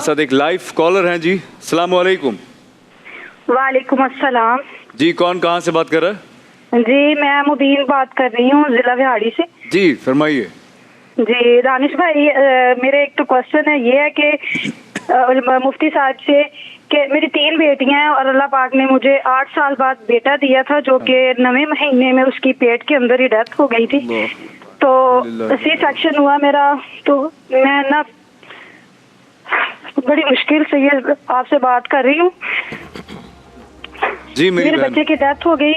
हमारे साथ एक लाइव कॉलर हैं जी। अस्सलाम वालेकुम। वालेकुम अस्सलाम जी, कौन कहाँ से बात कर रहा है? जी, मैं मुबीन बात कर रही हूँ जिला बिहाड़ी से। जी फरमाइए। जी दानिश भाई, मेरे एक तो क्वेश्चन है, ये है कि मुफ्ती साहब से कि मेरी 3 बेटियां हैं और अल्लाह पाक ने मुझे 8 साल बाद बेटा दिया था, जो कि 9वें महीने में उसकी पेट के अंदर ही डेथ हो गई थी। तो सी सेक्शन हुआ मेरा, तो मैं ना बड़ी मुश्किल से ये आपसे बात कर रही हूँ। जी मेरे बच्चे की डेथ हो गई,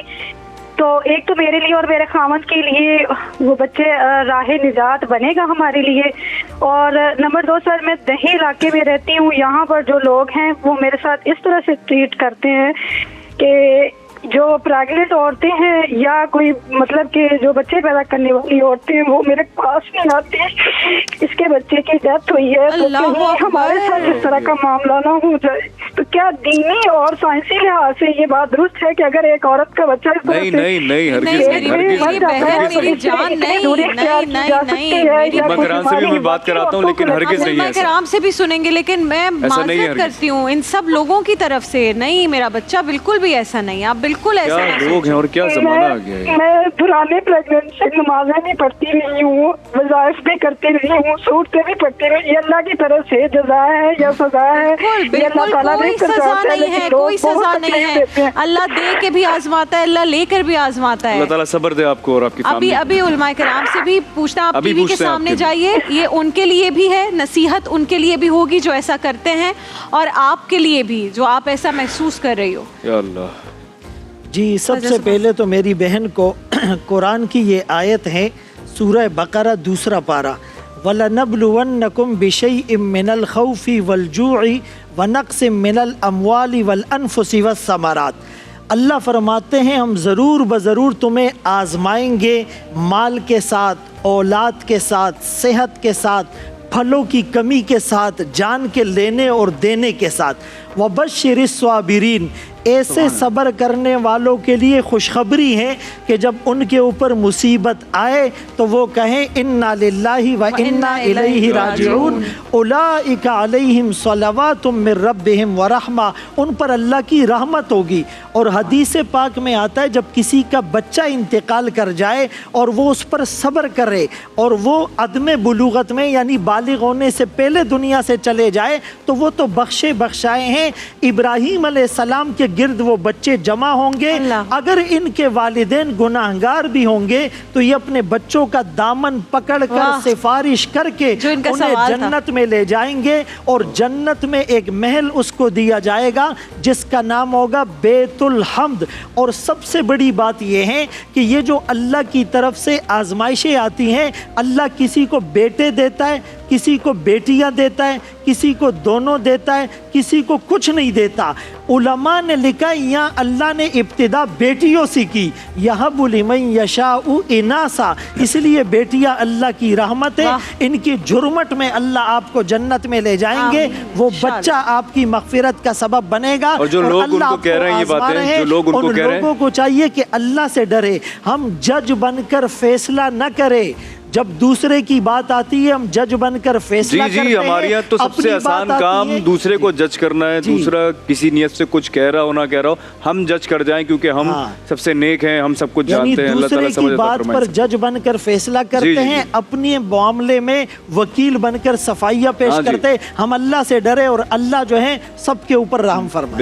तो एक तो मेरे लिए और मेरे खामद के लिए वो बच्चे राह निजात बनेगा हमारे लिए। और नंबर 2 सर, मैं दही इलाके में रहती हूँ, यहाँ पर जो लोग हैं वो मेरे साथ इस तरह से ट्रीट करते हैं कि जो प्रेग्नेंट औरतें हैं या कोई मतलब कि जो बच्चे पैदा करने वाली औरतें हैं वो मेरे पास नहीं आती। इसके बच्चे की डेथ हुई है, तो कहीं हमारे साथ इस तरह का मामला ना हो जाए। तो क्या दीनी और साइंसी लिहाज से ये बात दुरुस्त है कि अगर एक औरत का बच्चा नहीं से भी मैं बात कराता हूँ, लेकिन हरगिज़ नहीं है। कराम से भी सुनेंगे, लेकिन मैं माजरत करती हूँ इन सब लोगों की तरफ से। नहीं, मेरा बच्चा बिल्कुल भी ऐसा नहीं, आप बिल्कुल ऐसा क्या लोग हैं और क्या ज़माना आ गया है। मैं पुराने प्रेगनेंसी नमाज़ें भी पढ़ती रही हूँ, वज़ाइफ भी करती रही हूँ, सूरतें भी पढ़ती रही। ये अल्लाह की तरफ से जज़ा है या सज़ा है? कोई सज़ा नहीं है, कोई सज़ा नहीं है। अल्लाह दे के भी आजमाता है, अल्लाह लेकर भी आजमाता है। अल्लाह ताला सब्र दे आपको और आपकी फैमिली। अभी उलमाए कराम से भी पूछना, आप टीवी के सामने जाइए, ये उनके लिए भी है, नसीहत उनके लिए भी होगी जो ऐसा करते हैं, और आपके लिए भी जो आप ऐसा महसूस कर रही हो। या अल्लाह जी, सबसे पहले तो मेरी बहन को कुरान की ये आयत है, सूरह बकरा 2 पारा, वलनब्लुवन्नकुम बिशैइम मिनल खौफि वल जूइ व नक्सिम मिनल अमवालि वल अनफुसि वस्समरात। अल्लाह फरमाते हैं हम ज़रूर ब-ज़रूर तुम्हें आज़माएंगे, माल के साथ, औलाद के साथ, सेहत के साथ, फलों की कमी के साथ, जान के लेने और देने के साथ। वबश्शिरिस साबिरीन, ऐसे सब्र करने वालों के लिए खुशखबरी है कि जब उनके ऊपर मुसीबत आए तो वो कहें इन्ना लिल्लाहि व इन्ना इलैहि राजिऊन, उलाइका अलैहिम सलवातुम मिर रब्बिहिम व रहमा, उन पर अल्लाह की रहमत होगी। और हदीस पाक में आता है जब किसी का बच्चा इंतकाल कर जाए और वो उस पर सब्र करे और वो अदम बुलूगत में यानी बालिग होने से पहले दुनिया से चले जाए तो वो तो बख्शाए हैं। इब्राहीम अलैहिस्सलाम के गिर्द वो बच्चे जमा होंगे। अगर इनके वालिदैन गुनाहगार भी होंगे तो ये अपने बच्चों का दामन पकड़कर सिफारिश करके उन्हें जन्नत में ले जाएंगे, और जन्नत में एक महल उसको दिया जाएगा जिसका नाम होगा बैतुल हम्द। और सबसे बड़ी बात यह है कि ये जो अल्लाह की तरफ से आजमाइशें आती हैं, अल्लाह किसी को बेटे देता है, किसी को बेटियां देता है, किसी को दोनों देता है, किसी को कुछ नहीं देता। उलमा ने लिखा यहाँ अल्लाह ने इब्तिदा बेटियों से की, यहबु लिमन यशाउ इनासा, इसलिए बेटियां अल्लाह की रहमत है। इनकी जुर्मत में अल्लाह आपको जन्नत में ले जाएंगे, वो बच्चा आपकी मगफिरत का सबब बनेगा। और जो लोग उनको कह रहे हैं ये बातें, जो लोग उनको कह रहे हैं, लोगों को चाहिए कि अल्लाह से डरे, हम जज बनकर फैसला न करें। जब दूसरे की बात आती है हम जज बनकर फैसला करते हैं। हमारे यहाँ तो सबसे आसान काम दूसरे को जज करना है। दूसरा किसी नियत से कुछ कह रहा हो ना कह रहा हो, हम जज कर जाएं क्योंकि हम सबसे नेक हैं, हम सब कुछ जानते हैं। अल्लाह ताला दूसरे की बात पर जज बनकर फैसला करते हैं, अपने मामले में वकील बनकर सफाइयाँ पेश करते हैं। हम अल्लाह से डरे और अल्लाह जो है सबके ऊपर रहम फरमाए।